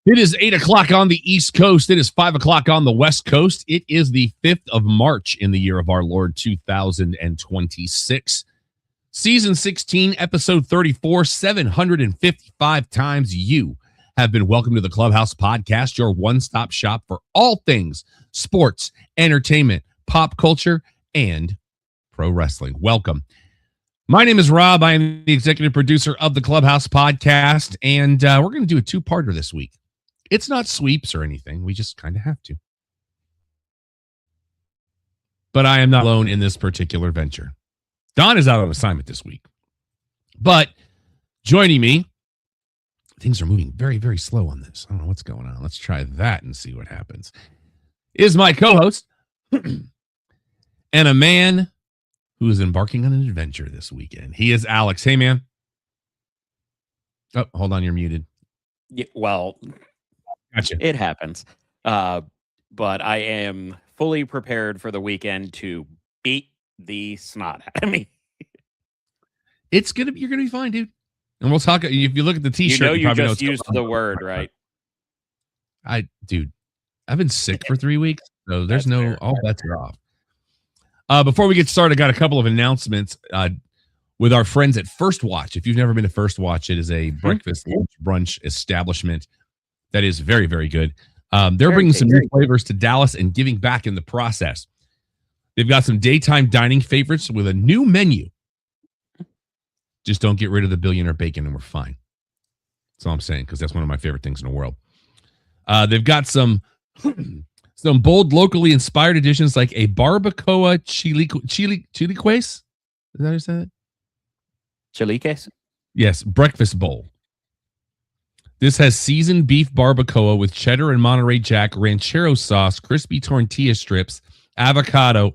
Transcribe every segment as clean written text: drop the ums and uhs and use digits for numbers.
It is 8 o'clock on the East Coast. It is 5 o'clock on the West Coast. It is the 5th of March in the year of our Lord 2026. Season 16, episode 34, 755 times you have been welcome to the Clubhouse Podcast, your one-stop shop for all things sports, entertainment, pop culture, and pro wrestling. Welcome. My name is Rob. I am the executive producer of the Clubhouse Podcast, and we're going to do a two-parter this week. It's not sweeps or anything. We just kind of have to. But I am not alone in this particular venture. Don is out on assignment this week. But joining me, things are moving very, very slow on this. I don't know what's going on. Let's try that and see what happens. Is my co-host and a man who is embarking on an adventure this weekend. He is Alex. Hey, man. Oh, hold on. You're muted. Yeah, well... Gotcha. It happens. But I am fully prepared for the weekend to beat the snot out of me. You're gonna be fine, dude. And we'll talk. If you look at the t-shirt, you just used the word, right? I've been sick for 3 weeks, so there's all bets are off. Before we get started, I got a couple of announcements with our friends at First Watch. If you've never been to First Watch, it is a breakfast lunch brunch establishment that is very, very good. They're bringing some new flavors to Dallas and giving back in the process. They've got some daytime dining favorites with a new menu. Just don't get rid of the billionaire bacon and we're fine. That's all I'm saying, because that's one of my favorite things in the world. They've got some bold, locally inspired additions like a barbacoa chiliqués. Is that how you say it? Chiliques? Yes, breakfast bowl. This has seasoned beef barbacoa with cheddar and Monterey Jack, ranchero sauce, crispy tortilla strips, avocado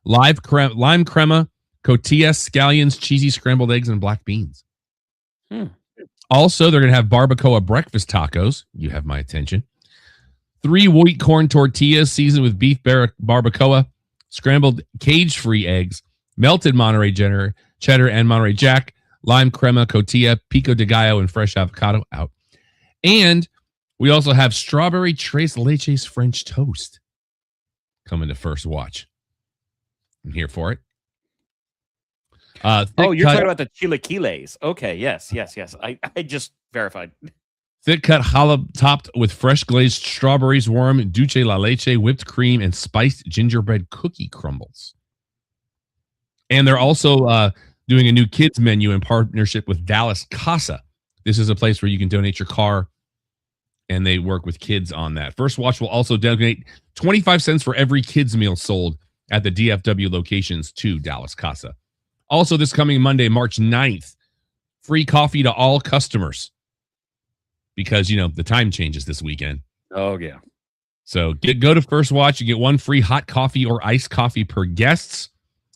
lime crema, cotija, scallions, cheesy scrambled eggs, and black beans. Also, they're going to have barbacoa breakfast tacos. You have my attention. 3 wheat corn tortillas seasoned with beef barbacoa, scrambled cage-free eggs, melted Monterey cheddar and Monterey Jack, lime crema, cotija, pico de gallo, and fresh avocado out. And we also have strawberry tres leches French toast coming to First Watch. I'm here for it. You're talking about the chilaquiles. Okay, yes. I just verified. Thick cut jalapeno topped with fresh glazed strawberries, warm dulce la leche, whipped cream, and spiced gingerbread cookie crumbles. And they're also doing a new kids menu in partnership with Dallas Casa. This is a place where you can donate your car, and they work with kids on that. First Watch will also donate 25 cents for every kids meal sold at the DFW locations to Dallas Casa. Also, this coming Monday, March 9th, free coffee to all customers because, the time changes this weekend. Oh, yeah. So go to First Watch. You get 1 free hot coffee or iced coffee per guests,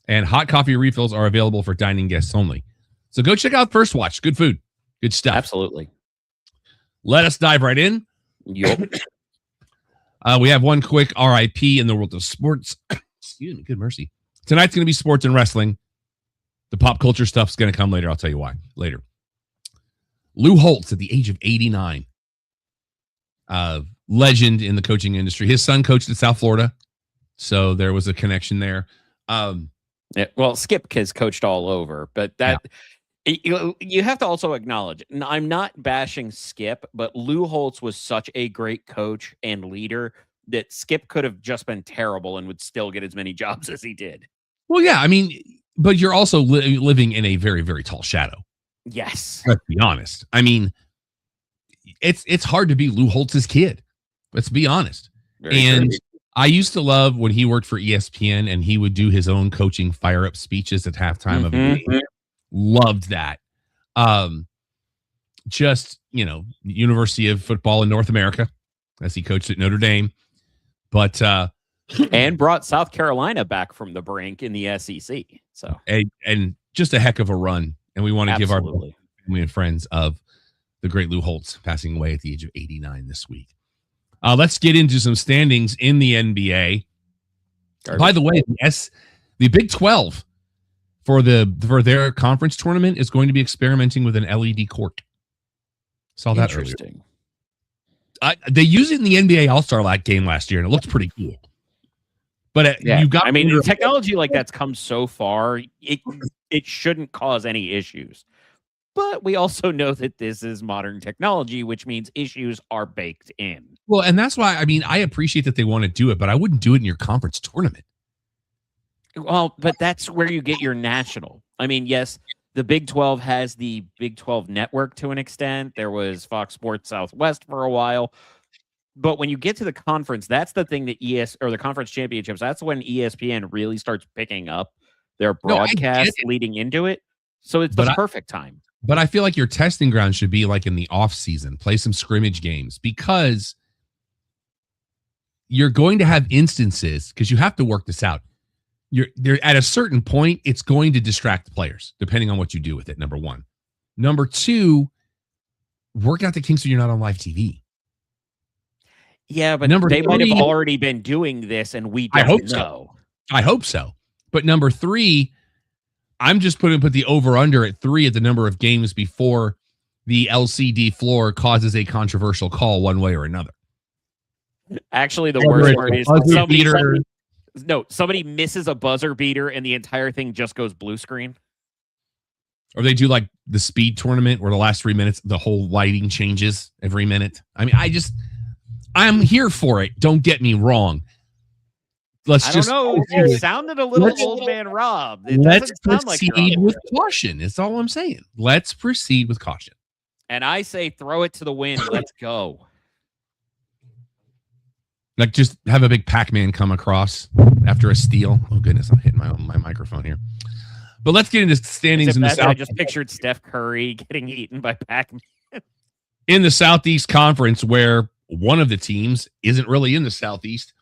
and hot coffee refills are available for dining guests only. So go check out First Watch. Good food. Good stuff. Absolutely. Let us dive right in. Yep. We have one quick RIP in the world of sports. Excuse me. Good mercy. Tonight's going to be sports and wrestling. The pop culture stuff's going to come later. I'll tell you why later. Lou Holtz at the age of 89. Legend in the coaching industry. His son coached at South Florida. So there was a connection there. Skip has coached all over, but that... Yeah. You have to also acknowledge, and I'm not bashing Skip, but Lou Holtz was such a great coach and leader that Skip could have just been terrible and would still get as many jobs as he did. Well, yeah, but you're also living in a very, very tall shadow. Yes. Let's be honest. It's hard to be Lou Holtz's kid. Let's be honest. Very true. I used to love when he worked for ESPN and he would do his own coaching fire-up speeches at halftime of a game. Loved that. University of Football in North America, as he coached at Notre Dame. But and brought South Carolina back from the brink in the SEC. So and just a heck of a run. And we want to give our family and friends of the great Lou Holtz passing away at the age of 89 this week. Let's get into some standings in the NBA. By the way, the Big 12 for their conference tournament is going to be experimenting with an LED court. Saw that earlier. They used it in the NBA All-Star game last year, and it looked pretty cool. But you got. I mean, technology like that's come so far, it shouldn't cause any issues. But we also know that this is modern technology, which means issues are baked in. Well, and that's why, I mean, I appreciate that they want to do it, but I wouldn't do it in your conference tournament. Well, but that's where you get your national. I mean, yes, the Big 12 has the Big 12 network to an extent. There was Fox Sports Southwest for a while. But when you get to the conference, that's the thing that or the conference championships, that's when ESPN really starts picking up their broadcast leading into it. So it's the perfect time. But I feel like your testing ground should be like in the off season, play some scrimmage games, because you're going to have instances, because you have to work this out. You're at a certain point, it's going to distract the players, depending on what you do with it, number one. Number two, work out the kinks so you're not on live TV. Yeah, but they might have already been doing this, and we don't know. I hope so. But number three, I'm just put the over-under at 3 at the number of games before the LCD floor causes a controversial call one way or another. Actually, the worst part is somebody misses a buzzer beater and the entire thing just goes blue screen. Or they do like the speed tournament where the last 3 minutes, the whole lighting changes every minute. I mean, I'm here for it. Don't get me wrong. I don't know. You sounded a little old man Rob. Let's proceed with caution. That's all I'm saying. Let's proceed with caution. And I say throw it to the wind. Let's go. Like just have a big Pac-Man come across after a steal. Oh, goodness. I'm hitting my microphone here. But let's get into standings in the South. I just pictured Steph Curry getting eaten by Pac-Man. In the Southeast Conference, where one of the teams isn't really in the Southeast,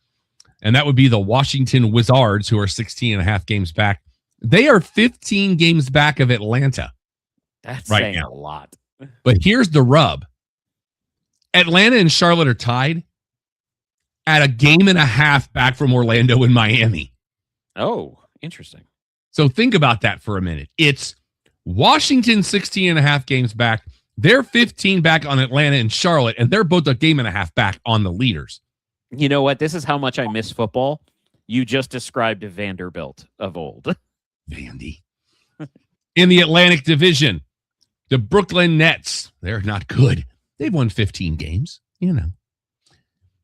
and that would be the Washington Wizards, who are 16 and a half games back. They are 15 games back of Atlanta. That's right saying now. A lot. But here's the rub. Atlanta and Charlotte are tied at a game and a half back from Orlando and Miami. Oh, interesting. So think about that for a minute. It's Washington 16 and a half games back. They're 15 back on Atlanta and Charlotte, and they're both a game and a half back on the leaders. You know what? This is how much I miss football. You just described Vanderbilt of old. Vandy. In the Atlantic Division, the Brooklyn Nets, they're not good. They've won 15 games, you know.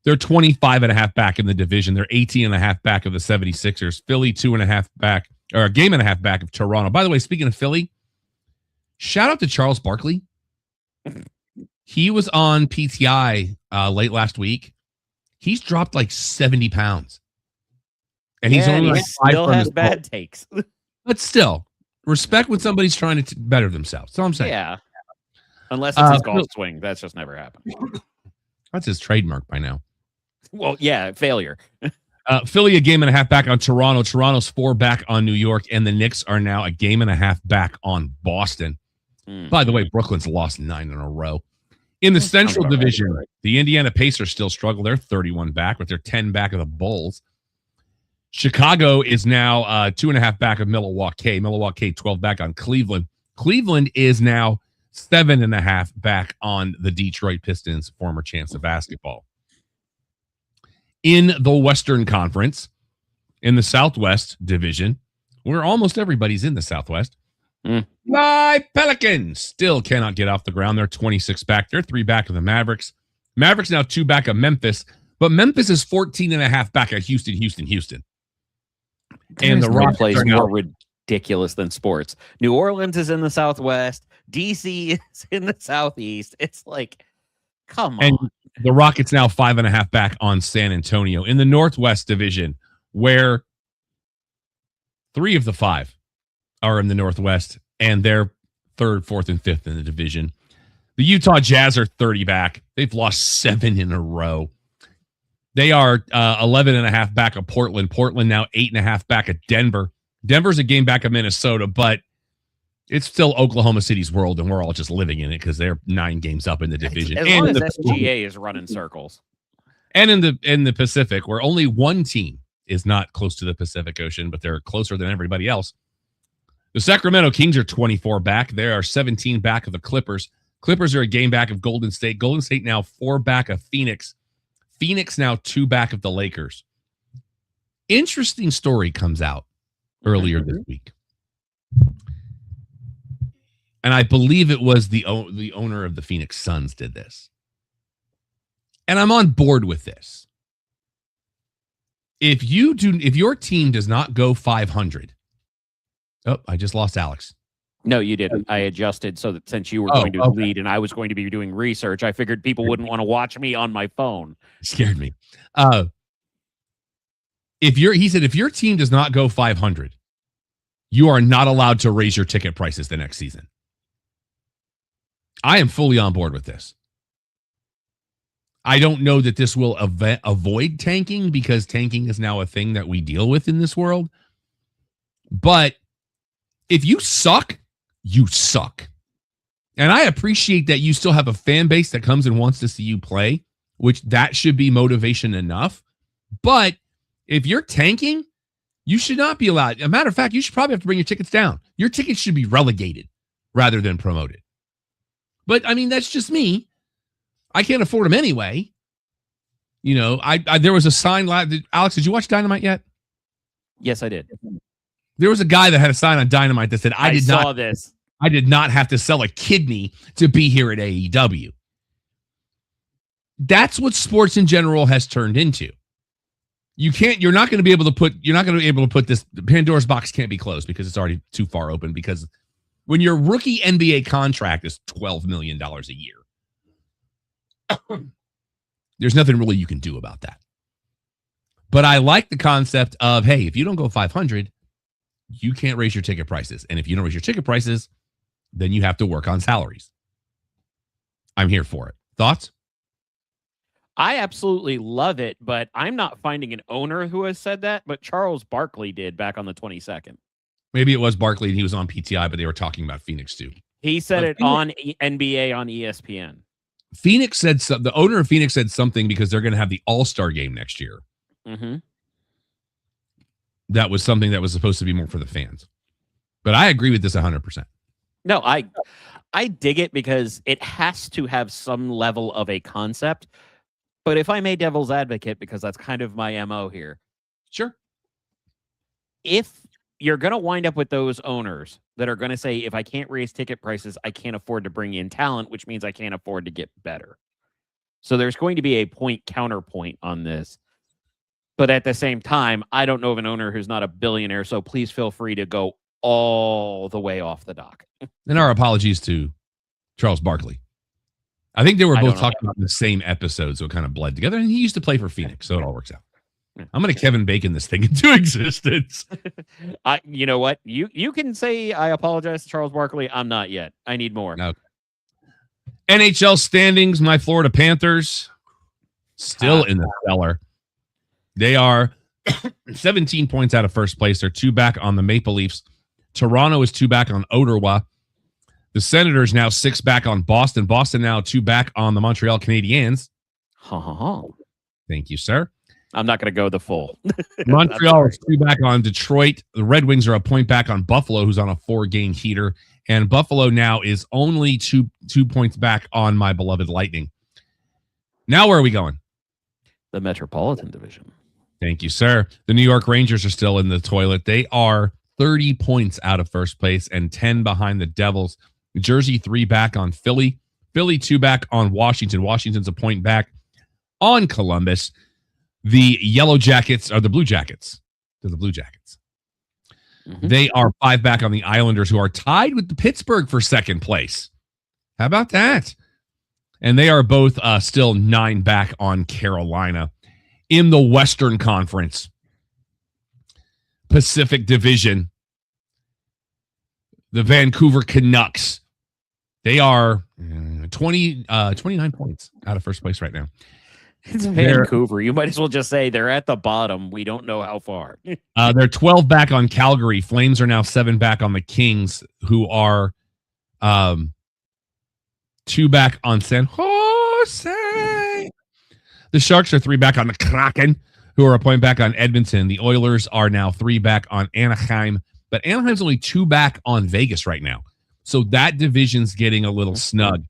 They're 25 and a half back in the division. They're 18 and a half back of the 76ers. Philly 2.5 back, or a game and a half back of Toronto. By the way, speaking of Philly, shout out to Charles Barkley. He was on PTI late last week. He's dropped like 70 pounds. And he's only like still has bad takes. But still, respect when somebody's trying to better themselves. That's all I'm saying. Yeah. Unless it's his golf swing. That's just never happened. That's his trademark by now. Well, yeah, failure. Philly a game and a half back on Toronto. Toronto's 4 back on New York, and the Knicks are now a game and a half back on Boston. By the way, Brooklyn's lost 9 in a row. In the Central Division, the Indiana Pacers still struggle. They're 31 back, but they're 10 back of the Bulls. Chicago is now 2.5 back of Milwaukee. Milwaukee 12 back on Cleveland. Cleveland is now 7.5 back on the Detroit Pistons, former champs of basketball. In the Western Conference, in the Southwest Division, where almost everybody's in the Southwest, my Pelicans still cannot get off the ground. They're 26 back. They're 3 back of the Mavericks. Mavericks now 2 back of Memphis, but Memphis is 14.5 back of Houston. And the Rockets plays more ridiculous than sports. New Orleans is in the Southwest. DC is in the Southeast. It's like, come on. And the Rockets now 5.5 back on San Antonio. In the Northwest Division, where 3 of the 5 are in the Northwest, and they're 3rd, 4th, and 5th in the division. The Utah Jazz are 30 back. They've lost 7 in a row. They are 11.5 back of Portland. Portland now 8.5 back of Denver. Denver's a game back of Minnesota, but it's still Oklahoma City's world, and we're all just living in it because they're 9 games up in the division. As long as SGA is running circles. And in the Pacific, where only one team is not close to the Pacific Ocean, but they're closer than everybody else. The Sacramento Kings are 24 back. They are 17 back of the Clippers. Clippers are a game back of Golden State. Golden State now 4 back of Phoenix. Phoenix now 2 back of the Lakers. Interesting story comes out earlier this week. And I believe it was the owner of the Phoenix Suns did this. And I'm on board with this. If your team does not go 500. Oh, I just lost Alex. No, you didn't. I adjusted so that since you were going to lead and I was going to be doing research, I figured people wouldn't want to watch me on my phone. Scared me. He said, if your team does not go 500, you are not allowed to raise your ticket prices the next season. I am fully on board with this. I don't know that this will avoid tanking because tanking is now a thing that we deal with in this world. But if you suck, you suck. And I appreciate that you still have a fan base that comes and wants to see you play, which that should be motivation enough. But if you're tanking, you should not be allowed. As a matter of fact, you should probably have to bring your tickets down. Your tickets should be relegated rather than promoted. But I mean, that's just me. I can't afford them anyway. You know, I there was a sign. Alex, did you watch Dynamite yet? Yes, I did. There was a guy that had a sign on Dynamite that said, I did not have to sell a kidney to be here at AEW. That's what sports in general has turned into. You're not going to be able to put this, Pandora's box can't be closed because it's already too far open, because when your rookie NBA contract is $12 million a year, there's nothing really you can do about that. But I like the concept of, hey, if you don't go 500, you can't raise your ticket prices. And if you don't raise your ticket prices, then you have to work on salaries. I'm here for it. Thoughts? I absolutely love it, but I'm not finding an owner who has said that, but Charles Barkley did back on the 22nd. Maybe it was Barkley and he was on PTI, but they were talking about Phoenix too. He said it on NBA on ESPN. Phoenix said the owner of Phoenix said something because they're going to have the All-Star game next year. Mm-hmm. That was something that was supposed to be more for the fans. But I agree with this 100%. No, I dig it because it has to have some level of a concept. But if I may devil's advocate, because that's kind of my MO here. Sure. If you're going to wind up with those owners that are going to say, if I can't raise ticket prices, I can't afford to bring in talent, which means I can't afford to get better. So there's going to be a counterpoint on this. But at the same time, I don't know of an owner who's not a billionaire, so please feel free to go all the way off the dock. And our apologies to Charles Barkley. I think they were both talking about the same episode, so it kind of bled together. And he used to play for Phoenix, so it all works out. I'm going to Kevin Bacon this thing into existence. You know what? You can say I apologize to Charles Barkley. I'm not yet. I need more. Okay. NHL standings, my Florida Panthers still in the cellar. They are 17 points out of first place. They're 2 back on the Maple Leafs. Toronto is 2 back on Ottawa. The Senators now 6 back on Boston. Boston now 2 back on the Montreal Canadiens. Thank you, sir. I'm not going to go the full. Montreal is 2 back on Detroit. The Red Wings are a point back on Buffalo, who's on a 4-game heater. And Buffalo now is only two points back on my beloved Lightning. Now where are we going? The Metropolitan Division. Thank you, sir. The New York Rangers are still in the toilet. They are 30 points out of first place and 10 behind the Devils. New Jersey 3 back on Philly. Philly 2 back on Washington. Washington's a point back on Columbus. The Yellow Jackets are the Blue Jackets. They're the Blue Jackets. Mm-hmm. They are 5 back on the Islanders, who are tied with the Pittsburgh for second place. How about that? And they are both still 9 back on Carolina. In the Western Conference, Pacific Division, the Vancouver Canucks, they are 29 points out of first place right now. It's Vancouver. You might as well just say they're at the bottom. We don't know how far. They're 12 back on Calgary. Flames are now 7 back on the Kings, who are 2 back on San Jose. The Sharks are 3 back on the Kraken, who are a point back on Edmonton. The Oilers are now 3 back on Anaheim, but Anaheim's only 2 back on Vegas right now. So that division's getting a little snug.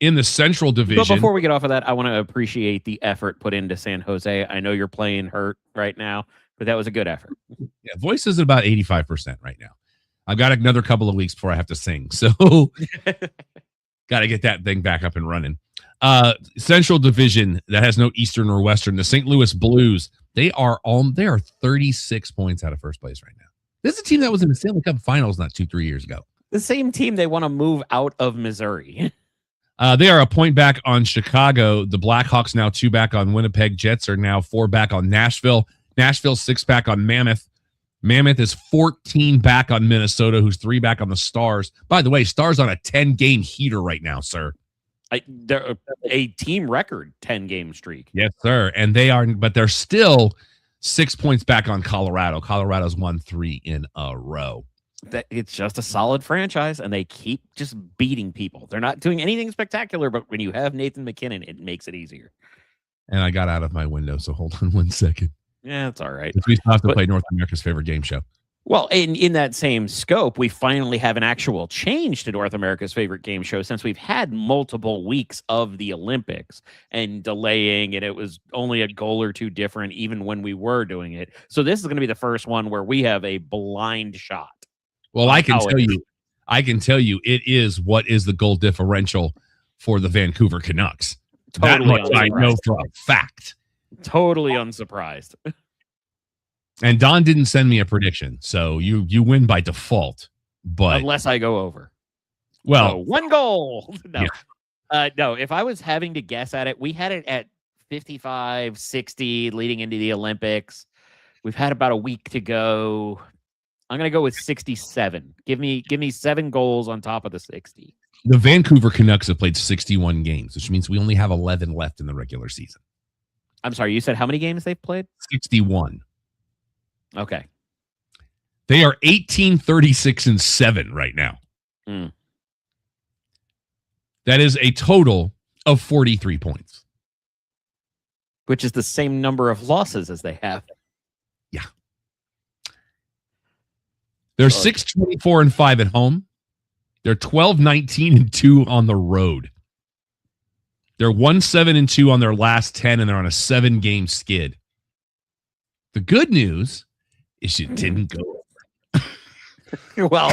In the Central Division. But before we get off of that, I want to appreciate the effort put into San Jose. I know you're playing hurt right now, but that was a good effort. Yeah, voice is at about 85% right now. I've got another couple of weeks before I have to sing. So got to get that thing back up and running. Central Division that has no Eastern or Western. The St. Louis Blues, they are 36 points out of first place right now. This is a team that was in the Stanley Cup Finals not 2-3 years ago. The same team they want to move out of Missouri. They are a point back on Chicago. The Blackhawks now 2 back on Winnipeg. Jets are now 4 back on Nashville. Nashville 6 back on Mammoth. Mammoth is 14 back on Minnesota, who's 3 back on the Stars. By the way, Stars on a 10-game heater right now, sir. They're a team record 10-game streak. Yes, sir. And they're still 6 points back on Colorado. Colorado's won 3 in a row. That it's just a solid franchise, and they keep just beating people. They're not doing anything spectacular, but when you have Nathan McKinnon, it makes it easier. And I got out of my window, so hold on 1 second. Yeah, it's all right. We still have to play North America's favorite game show. Well, in that same scope, we finally have an actual change to North America's favorite game show since we've had multiple weeks of the Olympics and delaying, and it was only a goal or two different even when we were doing it. So this is going to be the first one where we have a blind shot. Well, I can tell you it is what is the goal differential for the Vancouver Canucks. Totally that much I know for a fact. Totally unsurprised. And Don didn't send me a prediction, so you win by default. But unless I go over. Well, so 1 goal. No. Yeah. No, if I was having to guess at it, we had it at 55, 60 leading into the Olympics. We've had about a week to go. I'm going to go with 67. Give me 7 goals on top of the 60. The Vancouver Canucks have played 61 games, which means we only have 11 left in the regular season. I'm sorry, you said how many games they've played? 61. Okay. They are 18-36-7 right now. Mm. That is a total of 43 points. Which is the same number of losses as they have. Yeah. They're 6-24-5 at home. They're 12-19-2 on the road. They're 1-7-2 on their last 10, and they're on a 7-game skid. The good news is you didn't go over. Well,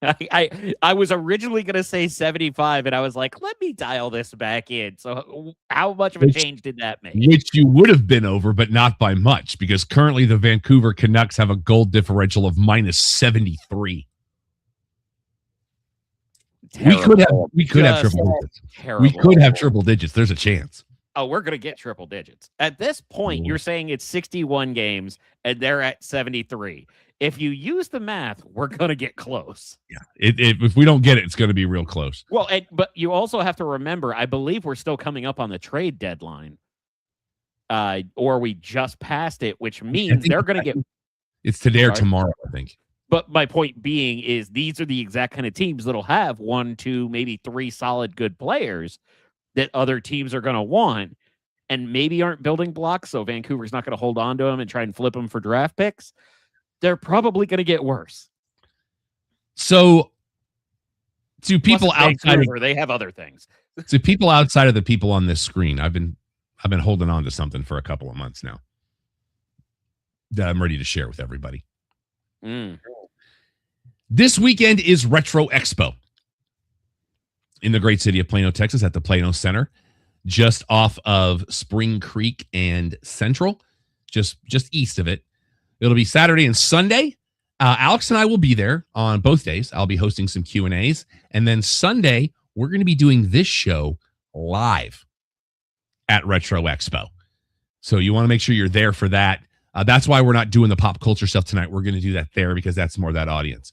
I was originally going to say 75, and I was like, let me dial this back in. So how much of a change did that make? Which you would have been over, but not by much, because currently the Vancouver Canucks have a goal differential of -73. Terrible. We could have triple digits. Terrible. We could have triple digits. There's a chance. Oh, we're going to get triple digits. At this point, you're saying it's 61 games, and they're at 73. If you use the math, we're going to get close. Yeah. If we don't get it, it's going to be real close. Well, but you also have to remember, I believe we're still coming up on the trade deadline. Or we just passed it, which means they're going to get... It's today or tomorrow, I think. But my point being is these are the exact kind of teams that'll have 1, 2, maybe 3 solid good players that other teams are going to want and maybe aren't building blocks. So Vancouver's not going to hold on to them and try and flip them for draft picks. They're probably going to get worse. So to people outside of, they have other things. To people outside of the people on this screen, I've been holding on to something for a couple of months now that I'm ready to share with everybody. This weekend is Retro Expo in the great city of Plano, Texas, at the Plano Center, just off of Spring Creek and Central, just east of it. It'll be Saturday and Sunday. Alex and I will be there on both days. I'll be hosting some Q&As. And then Sunday, we're going to be doing this show live at Retro Expo. So you want to make sure you're there for that. That's why we're not doing the pop culture stuff tonight. We're going to do that there because that's more that audience.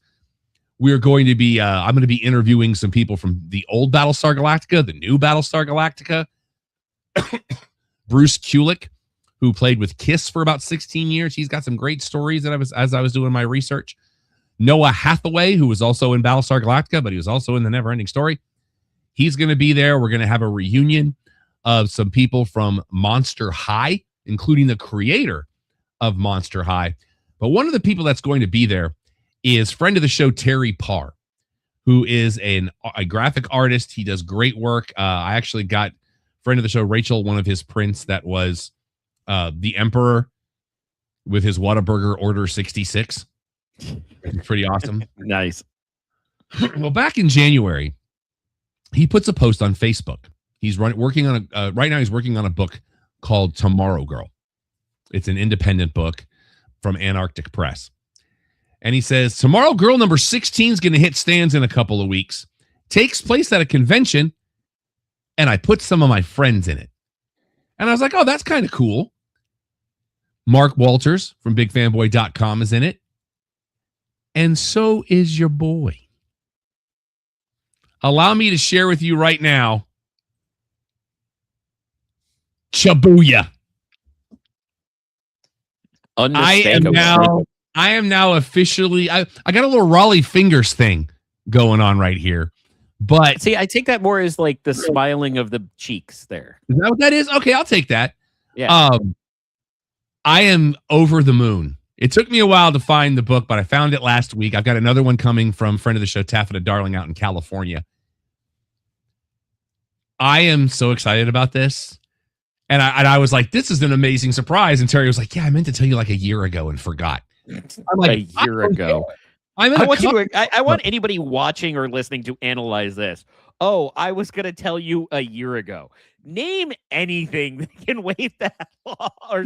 We're going to be, I'm going to be interviewing some people from the old Battlestar Galactica, the new Battlestar Galactica. Bruce Kulick, who played with Kiss for about 16 years. He's got some great stories that as I was doing my research. Noah Hathaway, who was also in Battlestar Galactica, but he was also in the Neverending Story. He's going to be there. We're going to have a reunion of some people from Monster High, including the creator of Monster High. But one of the people that's going to be there is friend of the show, Terry Parr, who is a graphic artist. He does great work. I actually got friend of the show, Rachel, one of his prints that was the Emperor with his Whataburger Order 66. It's pretty awesome. Nice. Well, back in January, he puts a post on Facebook. He's working on right now. He's working on a book called Tomorrow Girl. It's an independent book from Antarctic Press. And he says, Tomorrow Girl number 16 is going to hit stands in a couple of weeks. Takes place at a convention, and I put some of my friends in it. And I was like, oh, that's kind of cool. Mark Walters from BigFanboy.com is in it. And so is your boy. Allow me to share with you right now. Chabuya. I am now officially, I got a little Raleigh fingers thing going on right here. But see, I take that more as like the smiling of the cheeks there. Is that what that is? Okay, I'll take that. Yeah. I am over the moon. It took me a while to find the book, but I found it last week. I've got another one coming from friend of the show, Taffeta Darling, out in California. I am so excited about this. And I was like, this is an amazing surprise. And Terry was like, yeah, I meant to tell you like a year ago and forgot. I'm like, a year ago. I want anybody watching or listening to analyze this. Oh, I was going to tell you a year ago. Name anything that can wait that long.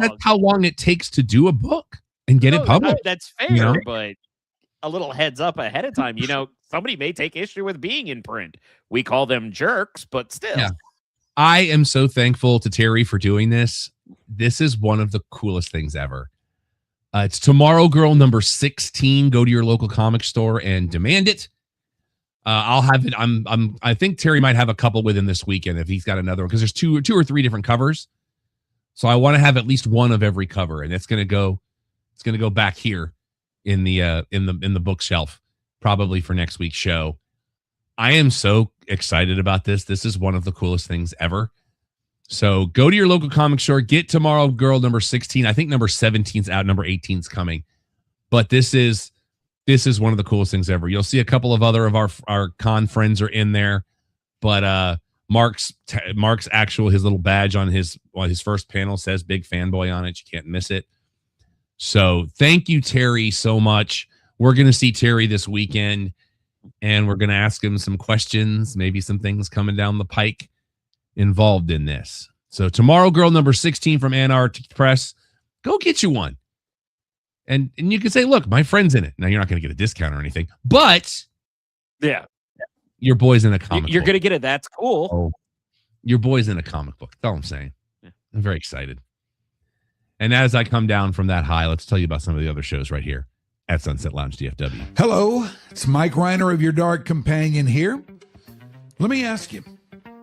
That's how long it takes to do a book and get it published. That's fair, but a little heads up ahead of time. Somebody may take issue with being in print. We call them jerks, but still. Yeah. I am so thankful to Terry for doing this. This is one of the coolest things ever. It's Tomorrow Girl number 16. Go to your local comic store and demand it. I'll have it. I think Terry might have a couple with him this weekend if he's got another one, because there's two or three different covers. So I want to have at least one of every cover, and it's gonna go back here in the bookshelf probably for next week's show. I am so excited about this. This is one of the coolest things ever. So go to your local comic store, get Tomorrow Girl number 16. I think number 17's out, number 18's coming. But this is one of the coolest things ever. You'll see a couple of other of our con friends are in there, but Mark's actual, his little badge on his first panel says Big Fanboy on it. You can't miss it. So thank you, Terry, so much. We're going to see Terry this weekend, and we're going to ask him some questions, maybe some things coming down the pike involved in this. So Tomorrow Girl number 16 from Antarctic Press. Go get you one. And you can say, look, my friend's in it. Now, you're not going to get a discount or anything, but yeah, your boy's in a comic book. You're going to get it. That's cool. Oh, your boy's in a comic book. That's all I'm saying. Yeah. I'm very excited. And as I come down from that high, let's tell you about some of the other shows right here at Sunset Lounge DFW. Hello, it's Mike Reiner of your Dark Companion here. Let me ask you,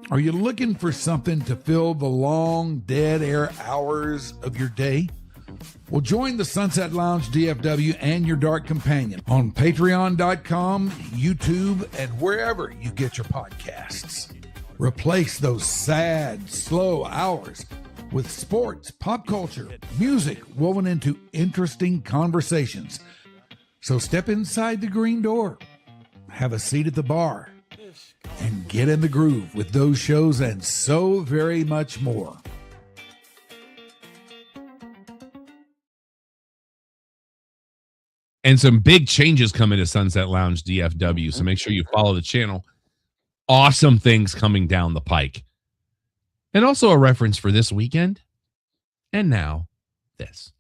are you looking for something to fill the long dead air hours of your day? Well, join the Sunset Lounge DFW and your Dark Companion on patreon.com, YouTube, and wherever you get your podcasts. Replace those sad, slow hours with sports, pop culture, music woven into interesting conversations. So step inside the green door, have a seat at the bar, and get in the groove with those shows and so very much more. And some big changes coming to Sunset Lounge DFW, so make sure you follow the channel. Awesome things coming down the pike. And also a reference for this weekend. And now, this.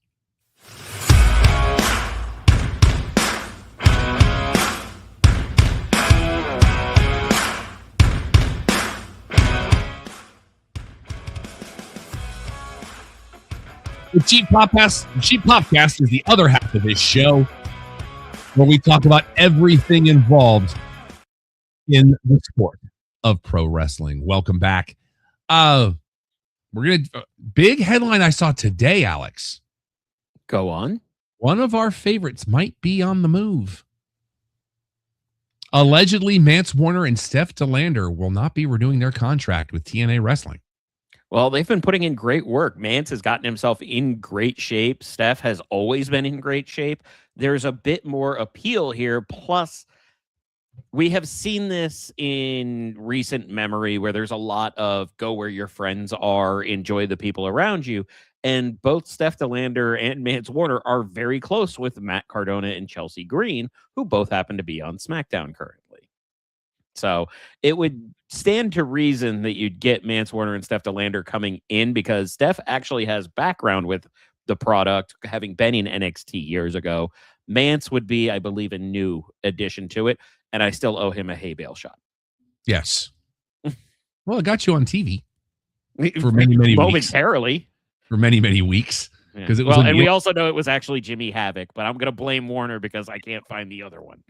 The Cheap Popcast is the other half of this show, where we talk about everything involved in the sport of pro wrestling. Welcome back. Big headline I saw today, Alex. Go on. One of our favorites might be on the move. Allegedly, Mance Warner and Steph DeLander will not be renewing their contract with TNA Wrestling. Well, they've been putting in great work. Mance has gotten himself in great shape. Steph has always been in great shape. There's a bit more appeal here. Plus, We have seen this in recent memory where there's a lot of go where your friends are, enjoy the people around you. And both Steph DeLander and Mance Warner are very close with Matt Cardona and Chelsea Green, who both happen to be on SmackDown currently. So it would stand to reason that you'd get Mance Warner and Steph DeLander coming in because Steph actually has background with the product, having been in NXT years ago. Mance would be, I believe, a new addition to it, and I still owe him a hay bale shot. Yes. Well, it got you on TV for many, many momentarily. Weeks. For many, many weeks. Because it was and we also know it was actually Jimmy Havoc, but I'm going to blame Warner because I can't find the other one.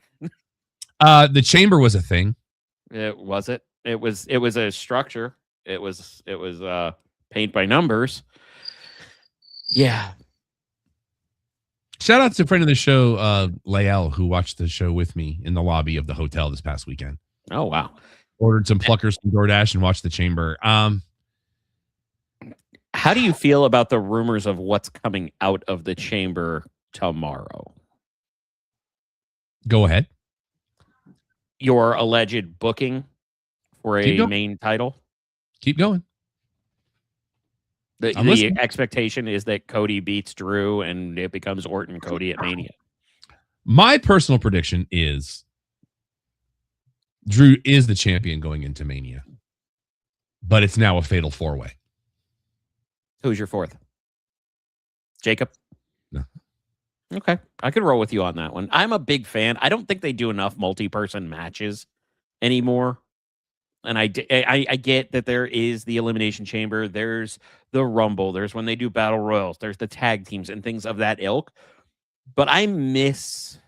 The chamber was a thing. It was a structure. It was paint by numbers. Yeah. Shout out to a friend of the show, Lael, who watched the show with me in the lobby of the hotel this past weekend. Oh, wow. Ordered some pluckers from DoorDash and watched the chamber. How do you feel about the rumors of what's coming out of the chamber tomorrow? Go ahead. Your alleged booking for a main title? Keep going. The expectation is that Cody beats Drew and it becomes Orton Cody at Mania. My personal prediction is Drew is the champion going into Mania, but it's now a fatal 4-way. Who's your fourth? Jacob? No. Okay. I could roll with you on that one. I'm a big fan. I don't think they do enough multi-person matches anymore. And I get that there is the Elimination Chamber. There's the Rumble. There's when they do Battle Royals. There's the tag teams and things of that ilk. But I miss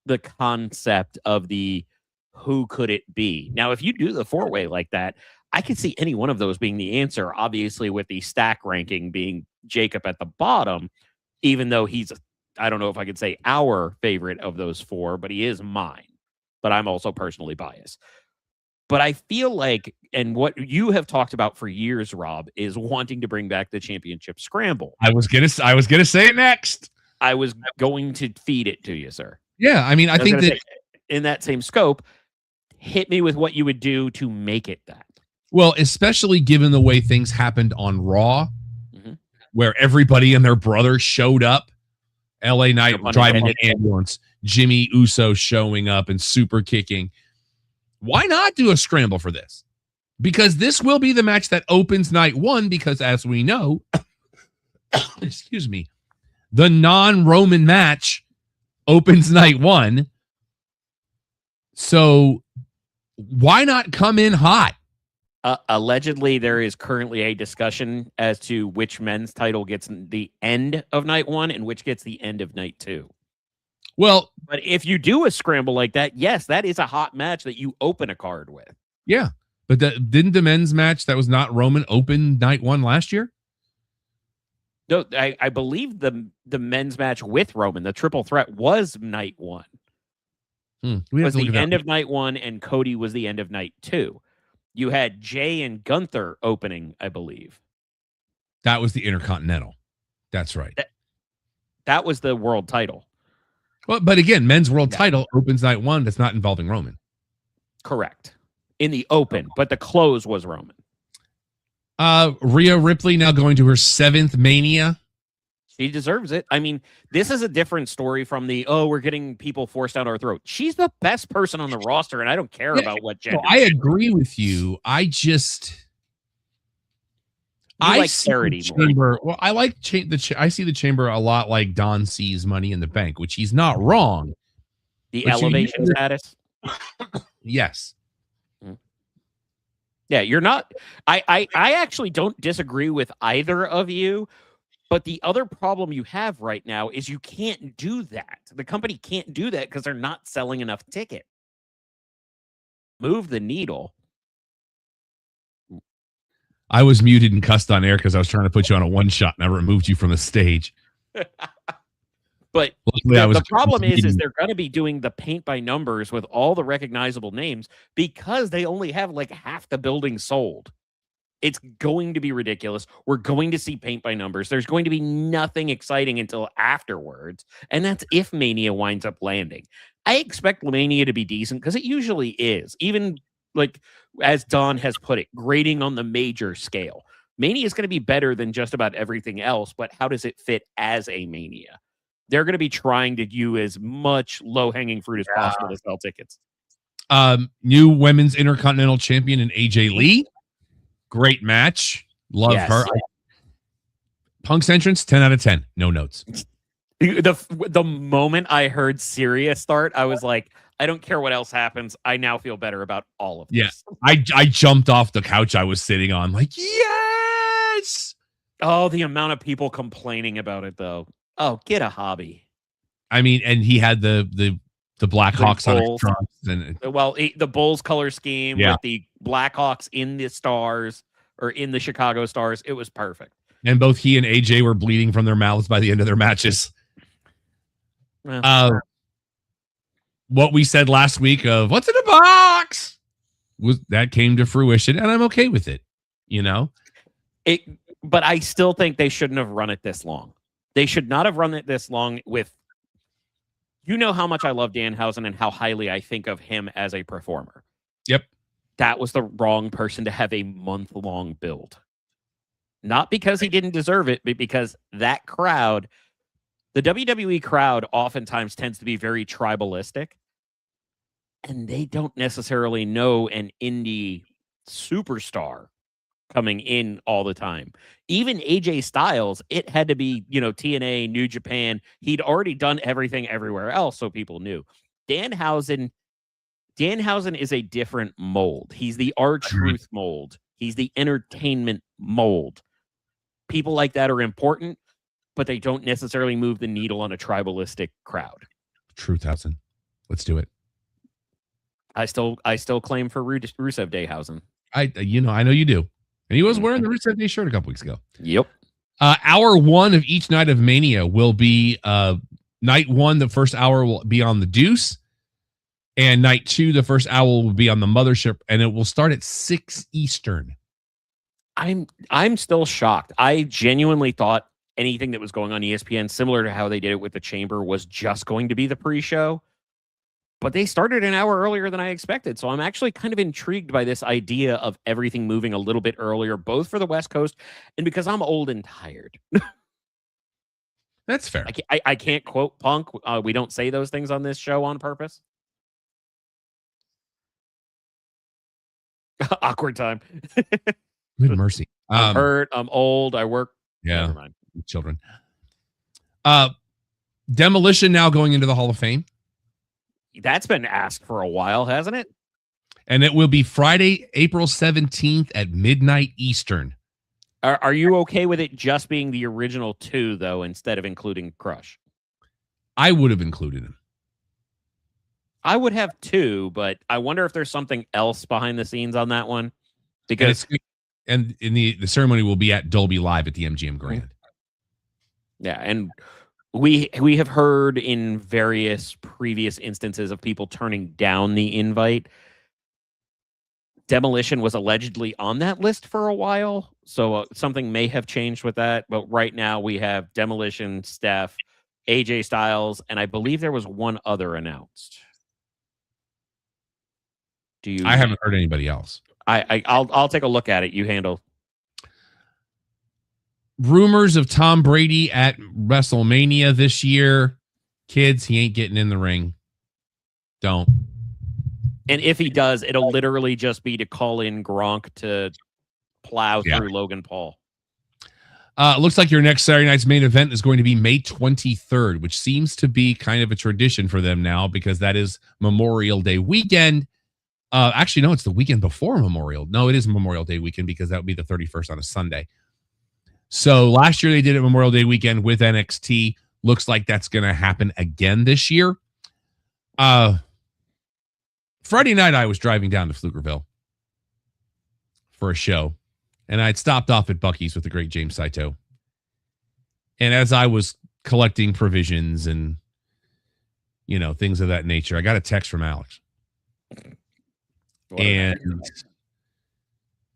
the concept of the who could it be. Now, if you do the 4-way like that, I could see any one of those being the answer, obviously with the stack ranking being Jacob at the bottom, even though he's, I don't know if I could say our favorite of those four, but he is mine. But I'm also personally biased. But I feel like, and what you have talked about for years, Rob, is wanting to bring back the championship scramble. I was gonna say it next. I was going to feed it to you, sir. Yeah, I mean, I think that in that same scope, hit me with what you would do to make it that. Well, especially given the way things happened on Raw, where everybody and their brother showed up. LA Knight driving an ambulance, Jimmy Uso showing up and super kicking. Why not do a scramble for this? Because this will be the match that opens night one, because as we know, excuse me, the non-Roman match opens night one. So why not come in hot? Allegedly, there is currently a discussion as to which men's title gets the end of night one and which gets the end of night two. Well, but if you do a scramble like that, yes, that is a hot match that you open a card with. Yeah, but didn't the men's match that was not Roman open night one last year? No, I believe the men's match with Roman, the triple threat, was night one. It was the end of night one, and Cody was the end of night two. You had Jay and Gunther opening, I believe. That was the Intercontinental. That's right. That was the world title. Well, but again, men's world title opens night one. That's not involving Roman. Correct. In the open, but the close was Roman. Rhea Ripley now going to her 7th Mania. She deserves it. I mean, this is a different story from the, we're getting people forced down our throat. She's the best person on the roster, and I don't care about what gender. I agree with you. I like parody more. Well, I like I see the chamber a lot like Don sees Money in the Bank, which he's not wrong. The elevation status? Yes. Yeah, you're not. I actually don't disagree with either of you. But the other problem you have right now is you can't do that. The company can't do that because they're not selling enough tickets. Move the needle. I was muted and cussed on air because I was trying to put you on a one shot and I removed you from the stage. But the problem is they're going to be doing the paint by numbers with all the recognizable names because they only have like half the building sold. It's going to be ridiculous. We're going to see paint by numbers. There's going to be nothing exciting until afterwards. And that's if Mania winds up landing. I expect Mania to be decent because it usually is. Even like as Don has put it, grading on the major scale. Mania is going to be better than just about everything else, but how does it fit as a Mania? They're going to be trying to do as much low-hanging fruit as possible to sell tickets. New women's intercontinental champion in AJ Lee. Great match. Love her. Punk's entrance, 10 out of 10. No notes. The moment I heard Syria start, I was like, I don't care what else happens. I now feel better about all of this. Yes. I jumped off the couch I was sitting on like, yes. Oh, the amount of people complaining about it, though. Oh, get a hobby. I mean, and he had the Blackhawks on his trunks. Well, the Bulls color scheme with the Blackhawks in the stars or in the Chicago Stars. It was perfect. And both he and AJ were bleeding from their mouths by the end of their matches. What we said last week of what's in a box was that came to fruition, and I'm okay with it. You know, but I still think they shouldn't have run it this long. They should not have run it this long with. You know how much I love Danhausen and how highly I think of him as a performer. Yep. That was the wrong person to have a month-long build. Not because he didn't deserve it, but because that crowd, the WWE crowd oftentimes tends to be very tribalistic. And they don't necessarily know an indie superstar coming in all the time. Even AJ Styles, it had to be, TNA, New Japan. He'd already done everything everywhere else, so people knew. Danhausen is a different mold. He's the R-Truth mold. He's the entertainment mold. People like that are important, but they don't necessarily move the needle on a tribalistic crowd. Truthhausen. Let's do it. I still claim for Rusev Dayhausen. I know you do. And he was wearing the Rusev Day shirt a couple weeks ago. Yep. Hour one of each night of Mania will be night one. The first hour will be on the Deuce, and night two, the first hour will be on the Mothership, and it will start at 6 Eastern. I'm still shocked. I genuinely thought anything that was going on ESPN, similar to how they did it with the Chamber, was just going to be the pre-show. But they started an hour earlier than I expected. So I'm actually kind of intrigued by this idea of everything moving a little bit earlier, both for the West Coast and because I'm old and tired. That's fair. I can't quote Punk. We don't say those things on this show on purpose. Awkward time. Good mercy. I'm hurt. I'm old. I work. Yeah. Never mind. Children. Demolition now going into the Hall of Fame. That's been asked for a while, hasn't it? And it will be Friday, April 17th at midnight Eastern. Are you okay with it just being the original two, though, instead of including Crush? I would have included him. I would have too, but I wonder if there's something else behind the scenes on that one. Because and in the ceremony will be at Dolby Live at the MGM Grand. Yeah, and we have heard in various previous instances of people turning down the invite. Demolition was allegedly on that list for a while, so something may have changed with that. But right now we have Demolition, Steph, AJ Styles, and I believe there was one other announced. I haven't heard anybody else. I'll take a look at it. You handle. Rumors of Tom Brady at WrestleMania this year. Kids, he ain't getting in the ring. Don't. And if he does, it'll literally just be to call in Gronk to plow through Logan Paul. Looks like your next Saturday night's main event is going to be May 23rd, which seems to be kind of a tradition for them now because that is Memorial Day weekend. Actually, no, it's the weekend before Memorial. No, it is Memorial Day weekend because that would be the 31st on a Sunday. So last year they did it Memorial Day weekend with NXT. Looks like that's going to happen again this year. Friday night, I was driving down to Pflugerville for a show, and I'd stopped off at Buc-ee's with the great James Saito. And as I was collecting provisions and, things of that nature, I got a text from Alex. And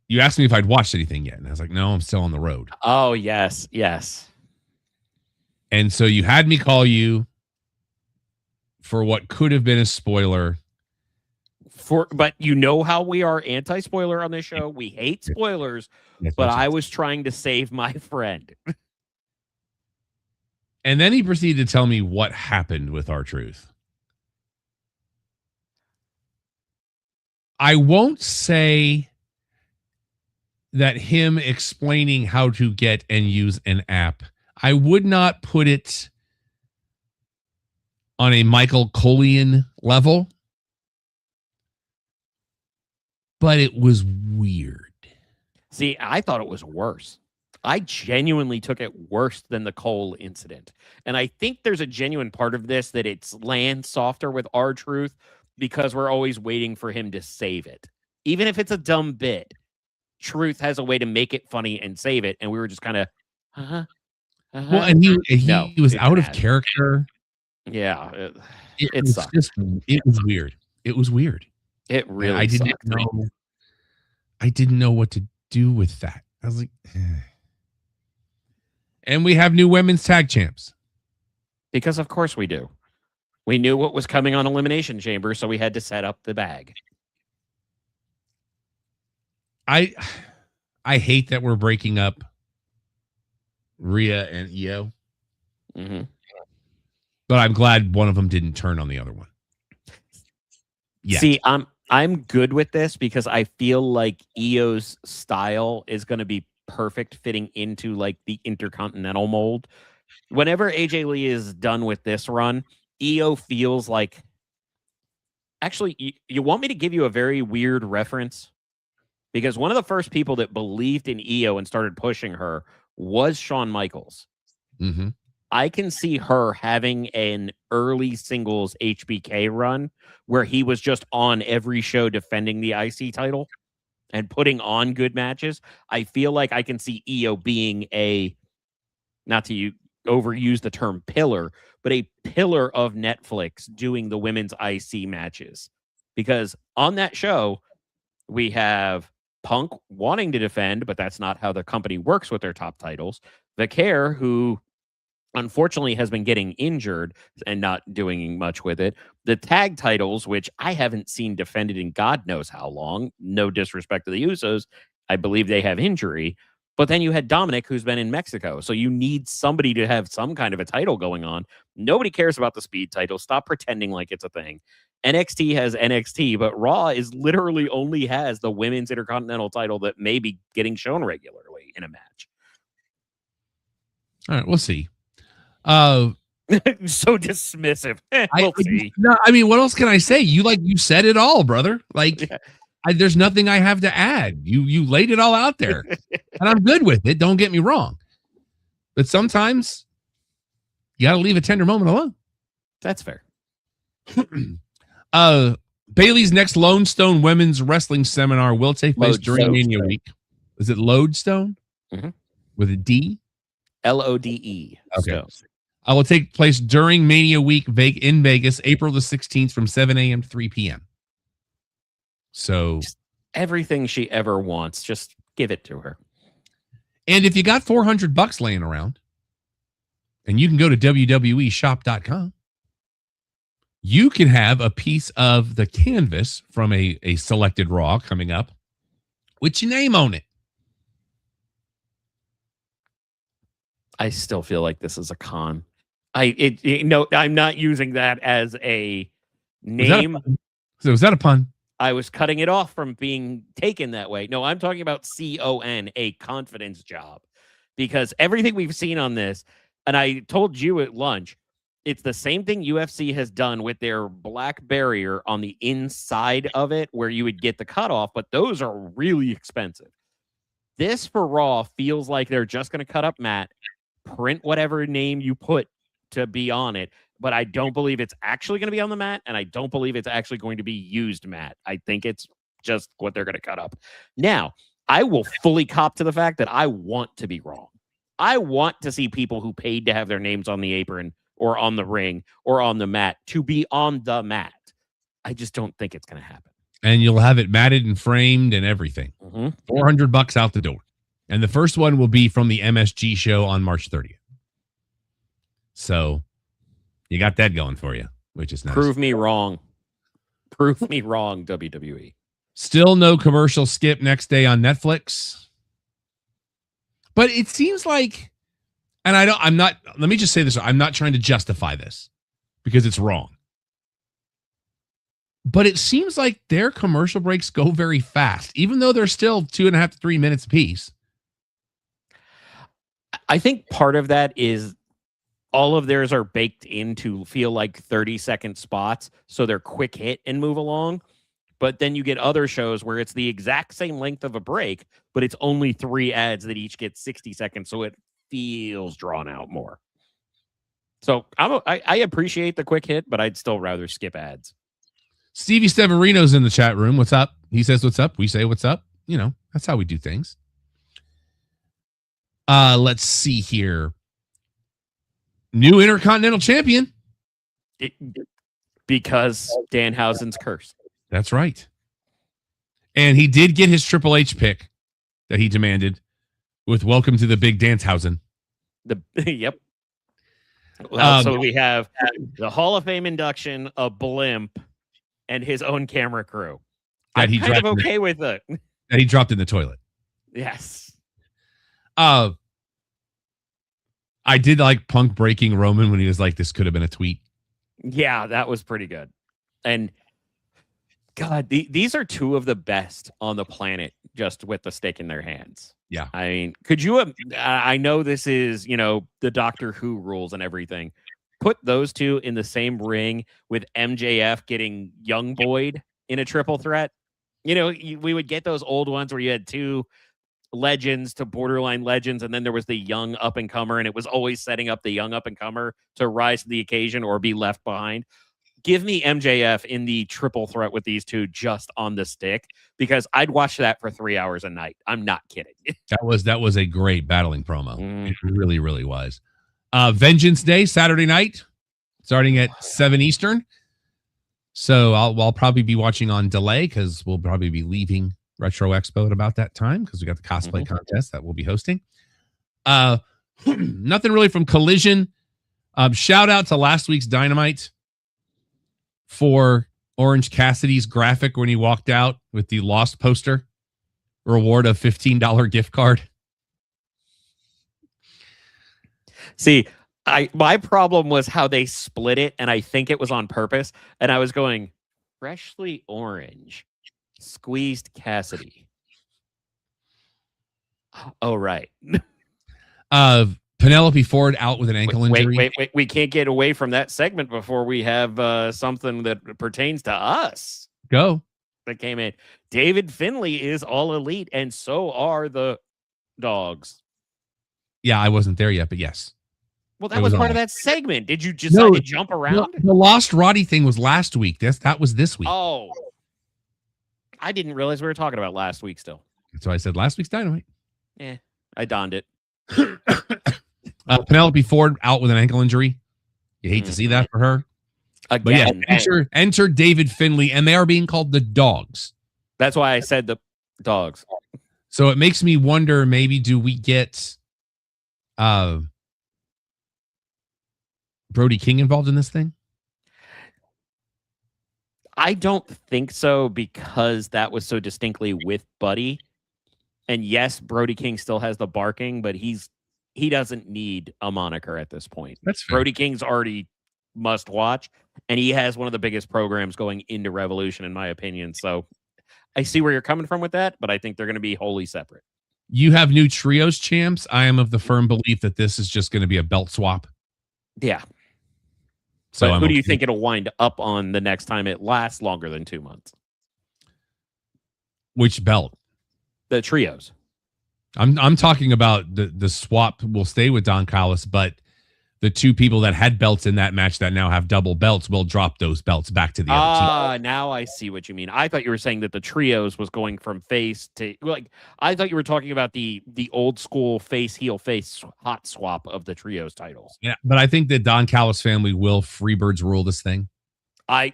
you asked me if I'd watched anything yet. And I was like, no, I'm still on the road. Oh, yes. Yes. And so you had me call you for what could have been a spoiler. But you know how we are anti-spoiler on this show. We hate spoilers, but I was trying to save my friend. And then he proceeded to tell me what happened with R-Truth. I won't say that him explaining how to get and use an app, I would not put it on a Michael Colian level, but it was weird. See, I thought it was worse. I genuinely took it worse than the Cole incident. And I think there's a genuine part of this that it's land softer with R-Truth because we're always waiting for him to save it. Even if it's a dumb bit, Truth has a way to make it funny and save it. And we were just kind of, well, and he was out of character. Yeah. It sucked. It was weird. It was weird. It really I didn't know what to do with that. I was like, eh. And we have new women's tag champs. Because of course we do. We knew what was coming on Elimination Chamber, so we had to set up the bag. I hate that we're breaking up Rhea and Io. Mm-hmm. But I'm glad one of them didn't turn on the other one. Yeah. See, I'm good with this because I feel like Io's style is going to be perfect fitting into like the Intercontinental mold. Whenever AJ Lee is done with this run, Io feels like... Actually, you want me to give you a very weird reference? Because one of the first people that believed in Io and started pushing her was Shawn Michaels. Mm-hmm. I can see her having an early singles HBK run where he was just on every show defending the IC title and putting on good matches. I feel like I can see Io being a, not to overuse the term pillar, but a pillar of Netflix doing the women's IC matches. Because on that show, we have Punk wanting to defend, but that's not how the company works with their top titles. Vicaire, who unfortunately has been getting injured and not doing much with it. The tag titles, which I haven't seen defended in God knows how long, no disrespect to the Usos, I believe they have injury. But then you had Dominic, who's been in Mexico. So you need somebody to have some kind of a title going on. Nobody cares about the speed title. Stop pretending like it's a thing. NXT has NXT, but Raw is literally only has the women's Intercontinental title that may be getting shown regularly in a match. All right, we'll see. So dismissive. We'll see. No, I mean, what else can I say? You said it all, brother. Like, yeah. There's nothing I have to add. You laid it all out there, and I'm good with it. Don't get me wrong, but sometimes you got to leave a tender moment alone. That's fair. Bailey's next Lone Stone Women's Wrestling Seminar will take place during Mania Week. Is it Lodestone? Mm-hmm. With a D? Lode. Okay. So. I will take place during Mania Week in Vegas, April the 16th from 7 a.m. to 3 p.m. So just everything she ever wants, just give it to her. And if you got $400 laying around and you can go to WWEshop.com, you can have a piece of the canvas from a selected Raw coming up with your name on it. I still feel like this is a con. I'm not using that as a name. Was that a pun? I was cutting it off from being taken that way. No, I'm talking about CON, a confidence job. Because everything we've seen on this, and I told you at lunch, it's the same thing UFC has done with their black barrier on the inside of it where you would get the cutoff, but those are really expensive. This for Raw feels like they're just going to cut up Matt, print whatever name you put to be on it, but I don't believe it's actually going to be on the mat, and I don't believe it's actually going to be used mat. I think it's just what they're going to cut up. Now, I will fully cop to the fact that I want to be wrong. I want to see people who paid to have their names on the apron or on the ring or on the mat to be on the mat. I just don't think it's going to happen. And you'll have it matted and framed and everything. Mm-hmm. $400 out the door. And the first one will be from the MSG show on March 30th. So you got that going for you. which is nice. Prove me wrong. Prove me wrong, WWE. Still no commercial skip next day on Netflix. But it seems like, and let me just say this. I'm not trying to justify this because it's wrong. But it seems like their commercial breaks go very fast, even though they're still 2.5 to 3 minutes apiece. I think part of that is all of theirs are baked in to feel like 30-second spots, so they're quick hit and move along. But then you get other shows where it's the exact same length of a break, but it's only 3 ads that each get 60 seconds, so it feels drawn out more. So I appreciate the quick hit, but I'd still rather skip ads. Stevie Severino's in the chat room. What's up? He says, what's up? We say, what's up? You know, that's how we do things. Let's see here. New Intercontinental Champion. Because Danhausen's cursed. That's right. And he did get his Triple H pick that he demanded with Welcome to the Big Danhausen. Yep. Well, so we have the Hall of Fame induction, a blimp, and his own camera crew. I'm kind of okay with it. That he dropped in the toilet. Yes. I did like Punk breaking Roman when he was like, this could have been a tweet. Yeah, that was pretty good. And God, these are two of the best on the planet just with the stick in their hands. Yeah. I mean, could you, I know this is, the Doctor Who rules and everything. Put those two in the same ring with MJF getting Young Boyd in a triple threat. We would get those old ones where you had two legends to borderline legends, and then there was the young up-and-comer, and it was always setting up the young up-and-comer to rise to the occasion or be left behind. Give me MJF in the triple threat with these two just on the stick, because I'd watch that for 3 hours a night. I'm not kidding. That was a great battling promo. It really, really was. Vengeance Day, Saturday night, starting at 7 Eastern. So I'll probably be watching on delay because we'll probably be leaving Retro Expo at about that time because we got the cosplay contest that we'll be hosting. Nothing really from Collision. Shout out to last week's Dynamite for Orange Cassidy's graphic when he walked out with the Lost poster. Reward of $15 gift card. See, my problem was how they split it, and I think it was on purpose. And I was going, freshly orange, squeezed Cassidy. Oh, right. Penelope Ford out with an ankle injury. Wait. We can't get away from that segment before we have something that pertains to us. Go. That came in. David Finlay is all elite, and so are the dogs. Yeah, I wasn't there yet, but yes. Well, that was part of that segment. Did you decide to jump around? No, the Lost Roddy thing was last week. That was this week. Oh. I didn't realize we were talking about last week still. So I said last week's Dynamite. I donned it. Penelope Ford out with an ankle injury. You hate to see that for her. Again. But yeah, enter David Finlay, and they are being called the Dogs. That's why I said the dogs. So it makes me wonder, maybe do we get Brody King involved in this thing? I don't think so, because that was so distinctly with Buddy. And yes, Brody King still has the barking, but he doesn't need a moniker at this point. That's fair. Brody King's already must watch, and he has one of the biggest programs going into Revolution, in my opinion. So I see where you're coming from with that, but I think they're going to be wholly separate. You have new trios champs. I am of the firm belief that this is just going to be a belt swap. Yeah. So but who do you think it'll wind up on the next time it lasts longer than 2 months? Which belt? The trios. I'm talking about the swap will stay with Don Callis, but the two people that had belts in that match that now have double belts will drop those belts back to the other team. Now I see what you mean. I thought you were saying that the trios was going from face to, like, I thought you were talking about the old school face heel face hot swap of the trios titles. Yeah, but I think that Don Callis family will Freebirds rule this thing.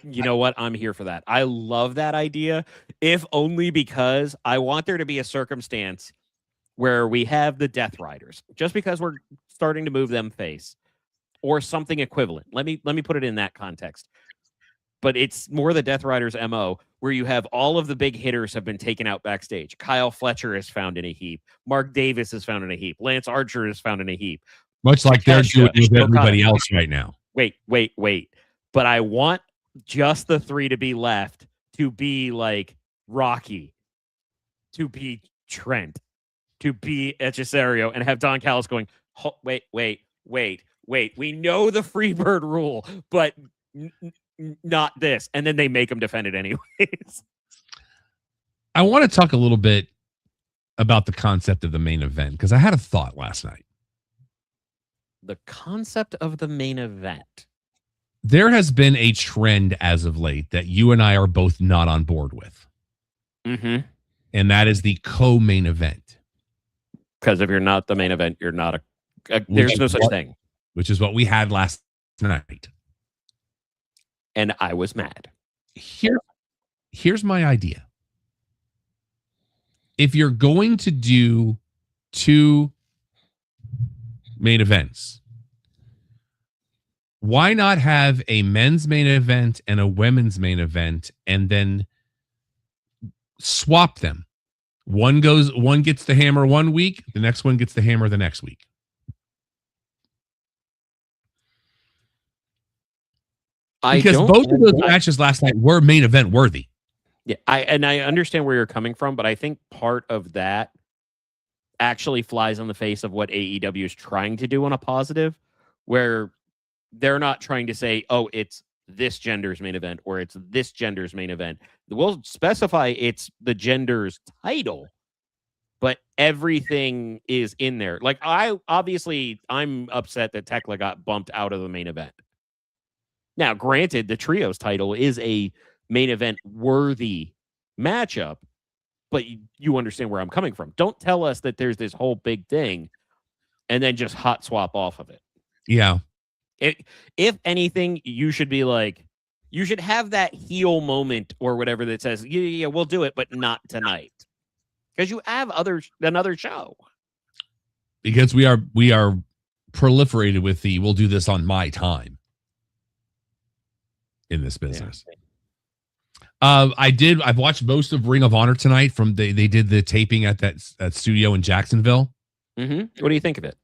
You know what? I'm here for that. I love that idea, if only because I want there to be a circumstance where we have the Death Riders, just because we're starting to move them face, or something equivalent. Let me put it in that context, but it's more the Death Riders MO, where you have all of the big hitters have been taken out backstage. Kyle Fletcher is found in a heap. Mark Davis is found in a heap. Lance Archer is found in a heap. Much like they're doing with everybody Okada. else right now. Wait. But I want just the three to be left, to be like Rocky, to be Trent, to be Echesario, and have Don Callis going, wait. We know the Freebird rule, but not this. And then they make him defend it anyways. I want to talk a little bit about the concept of the main event, because I had a thought last night. The concept of the main event. There has been a trend as of late that you and I are both not on board with. Mm-hmm. And that is the co-main event. Because if you're not the main event, you're not there's no such thing. Which is what we had last night. And I was mad. Here's my idea. If you're going to do 2 main events, why not have a men's main event and a women's main event and then swap them? One gets the hammer one week, the next one gets the hammer the next week. Because both of those matches last night were main event worthy. Yeah, I understand where you're coming from, but I think part of that actually flies on the face of what AEW is trying to do on a positive, where they're not trying to say, oh, it's this gender's main event or it's this gender's main event. We'll specify it's the gender's title, but everything is in there. Like, I'm upset that Tekla got bumped out of the main event. Now, granted, the trios title is a main event worthy matchup, but you understand where I'm coming from. Don't tell us that there's this whole big thing and then just hot swap off of it. Yeah. If anything, you should be like, you should have that heel moment or whatever that says, yeah, we'll do it, but not tonight. Because you have another show. Because we are proliferated with we'll do this on my time in this business. Yeah. I've watched most of Ring of Honor tonight. They did the taping at that studio in Jacksonville. Mm-hmm. What do you think of it?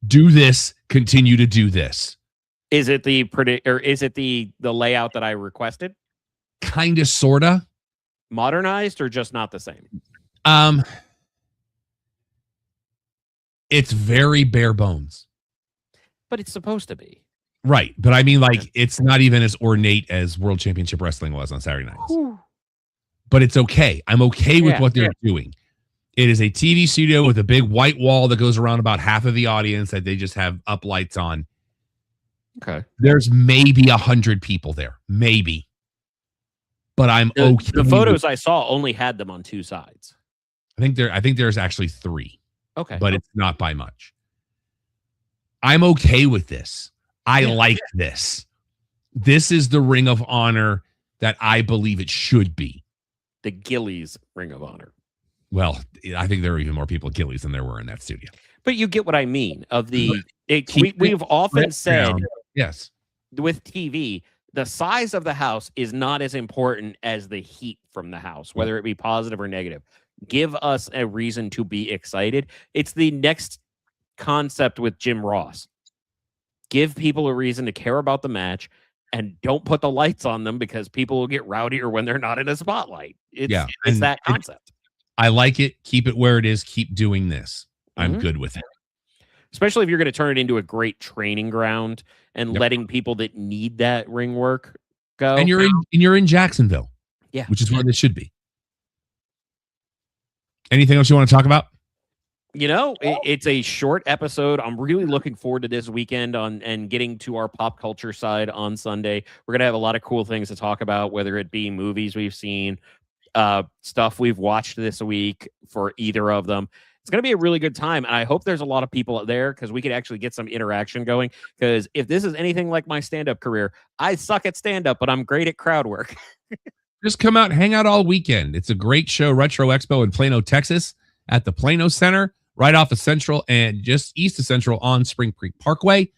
Do this, continue to do this. Is it the layout that I requested? Kind of, sorta. Modernized or just not the same? It's very bare bones. But it's supposed to be. Right. But I mean, like, it's not even as ornate as World Championship Wrestling was on Saturday nights. Whew. But it's okay. I'm okay with what they're doing. It is a TV studio with a big white wall that goes around about half of the audience that they just have up lights on. Okay. There's maybe 100 people there. Maybe. But I'm okay. The photos I saw only had them on 2 sides. I think there's actually 3. Okay. But it's not by much. I'm okay with this. I like this. This is the Ring of Honor that I believe it should be. The Gillies Ring of Honor. Well, I think there are even more people at Gillies than there were in that studio. But you get what I mean. We've often said, yes, with TV, the size of the house is not as important as the heat from the house, whether it be positive or negative. Give us a reason to be excited. It's the next concept with Jim Ross. Give people a reason to care about the match, and don't put the lights on them because people will get rowdier when they're not in a spotlight. It's that concept. I like it. Keep it where it is. Keep doing this. I'm good with it. Especially if you're going to turn it into a great training ground and letting people that need that ring work go. And you're in Jacksonville. Yeah. Which is where this should be. Anything else you want to talk about? It's a short episode. I'm really looking forward to this weekend and getting to our pop culture side on Sunday. We're going to have a lot of cool things to talk about, whether it be movies we've seen, stuff we've watched this week for either of them. It's going to be a really good time. And I hope there's a lot of people there because we could actually get some interaction going. Because if this is anything like my stand-up career, I suck at stand-up, but I'm great at crowd work. Just come out, hang out all weekend. It's a great show, Retro Expo in Plano, Texas, at the Plano Center, right off of Central and just east of Central on Spring Creek Parkway.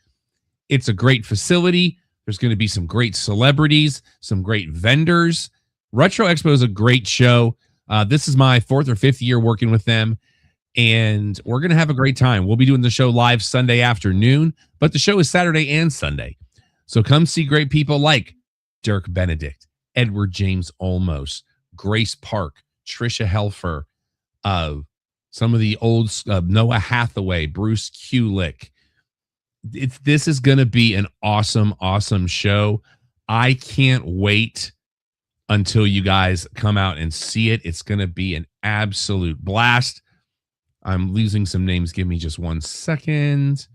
It's a great facility. There's going to be some great celebrities, some great vendors. Retro Expo is a great show. This is my 4th or 5th year working with them, and we're going to have a great time. We'll be doing the show live Sunday afternoon, but the show is Saturday and Sunday. So come see great people like Dirk Benedict, Edward James Olmos, Grace Park, Trisha Helfer, some of the old Noah Hathaway, Bruce Kulick. This is going to be an awesome, awesome show. I can't wait until you guys come out and see it. It's going to be an absolute blast. I'm losing some names. Give me just 1 second.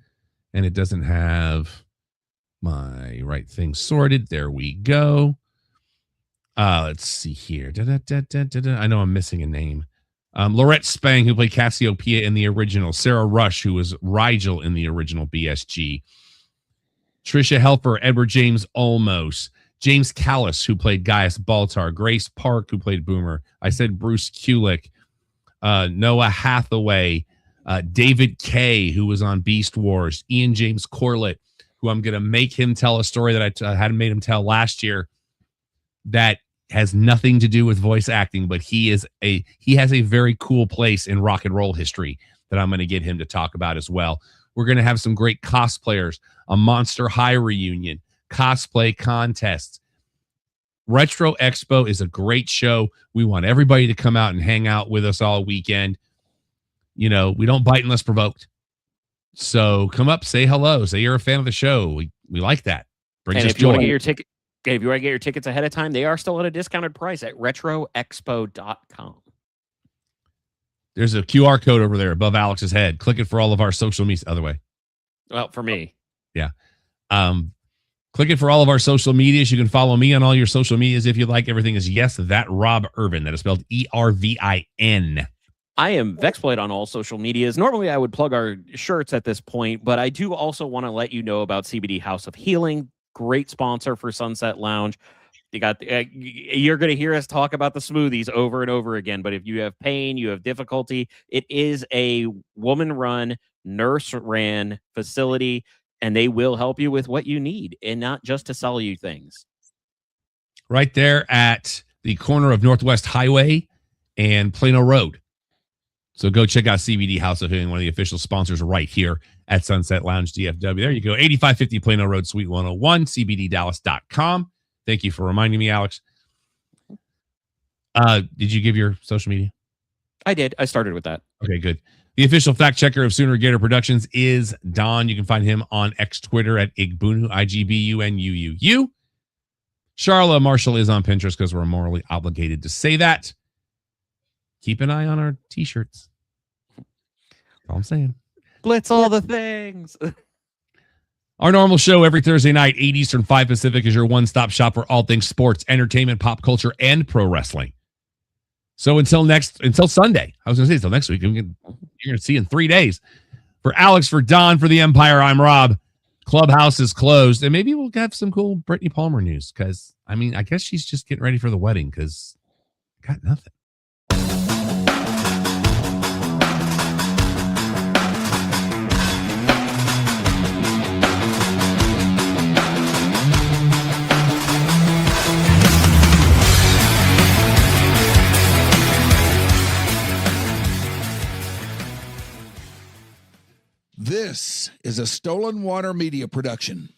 And it doesn't have my right thing sorted. There we go. Let's see here. I know I'm missing a name. Lorette Spang, who played Cassiopeia in the original. Sarah Rush, who was Rigel in the original BSG. Trisha Helfer, Edward James Olmos. James Callis, who played Gaius Baltar. Grace Park, who played Boomer. I said Bruce Kulick. Noah Hathaway. David Kay, who was on Beast Wars. Ian James Corlett, who I'm going to make him tell a story that I hadn't made him tell last year that has nothing to do with voice acting, but he has a very cool place in rock and roll history that I'm going to get him to talk about as well. We're going to have some great cosplayers, a Monster High reunion, cosplay contests. Retro Expo is a great show. We want everybody to come out and hang out with us all weekend. You know, we don't bite unless provoked. So come up, say hello, say you're a fan of the show. We like that. Brings us if you want joy. to get your ticket, if you want to get your tickets ahead of time, they are still at a discounted price at retroexpo.com. There's a QR code over there above Alex's head. Click it for all of our social media. Other way. Well, for me. Yeah. Click it for all of our social medias. You can follow me on all your social medias if you'd like. Everything is yes, that Rob Irvin. That is spelled ERVIN. I am Vexploit on all social medias. Normally, I would plug our shirts at this point, but I do also want to let you know about CBD House of Healing. Great sponsor for Sunset Lounge. You got you're going to hear us talk about the smoothies over and over again, but if you have pain, you have difficulty, it is a woman-run, nurse-ran facility, and they will help you with what you need and not just to sell you things. Right there at the corner of Northwest Highway and Plano Road. So go check out CBD House of Healing, one of the official sponsors right here at Sunset Lounge DFW. There you go. 8550 Plano Road, Suite 101, cbddallas.com. Thank you for reminding me, Alex. Did you give your social media? I did. I started with that. Okay, good. The official fact checker of Sooner Gator Productions is Don. You can find him on X Twitter at Igbunu, IGBUNUUU. Charla Marshall is on Pinterest because we're morally obligated to say that. Keep an eye on our t-shirts. That's all I'm saying. Blitz all the things. Our normal show every Thursday night, 8 Eastern, 5 Pacific, is your one-stop shop for all things sports, entertainment, pop culture, and pro wrestling. So until Sunday, I was going to say until next week, you're going to see in 3 days. For Alex, for Don, for the Empire, I'm Rob. Clubhouse is closed, and maybe we'll have some cool Brittany Palmer news because, I mean, I guess she's just getting ready for the wedding because I got nothing. This is a Stolen Water Media production.